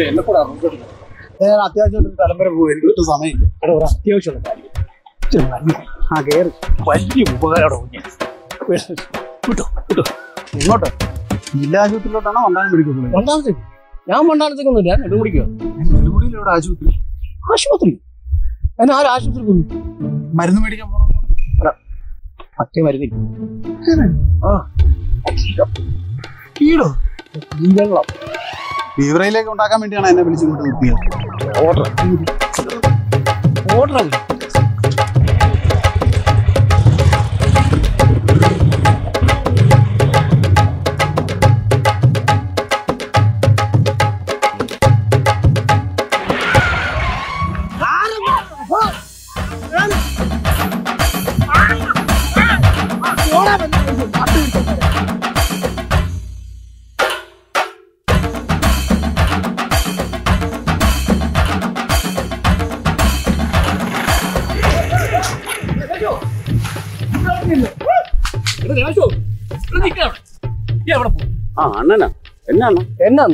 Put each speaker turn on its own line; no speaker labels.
എന്നെ കൂടെ അത്യാവശ്യം തലമുറ പോകും. എനിക്ക് സമയമില്ല. എടാ ഒരു അത്യാവശ്യമുള്ള കാര്യം. ആ കയറി വലിയ ഉപകാരം വിട്ടോ വിട്ടോ. ഇങ്ങോട്ട് ജില്ലാശുപത്രിയിലോട്ടാണോ വണ്ടാനം പിടിക്കുന്നത്? വണ്ടാനത്തേക്ക് ഞാൻ വണ്ടാനത്തേക്കൊന്നുമില്ല. നെടുമുടിക്കോ? നെടുമുടിയിലൂടെ ആശുപത്രി? ആശുപത്രി എന്നാ ആരും ആശുപത്രി പോയി മരുന്ന് മേടിക്കാൻ പോകണം. മറ്റേ മരുന്നില്ല. കീടോ വെള്ളം തീവ്രയിലേക്ക് ഉണ്ടാക്കാൻ വേണ്ടിയാണ് എന്നെ വിളിച്ചിങ്ങോട്ട് നിർത്തിയത്. ഓർഡർ ഓർഡർ അണ്ണനാ എന്നാ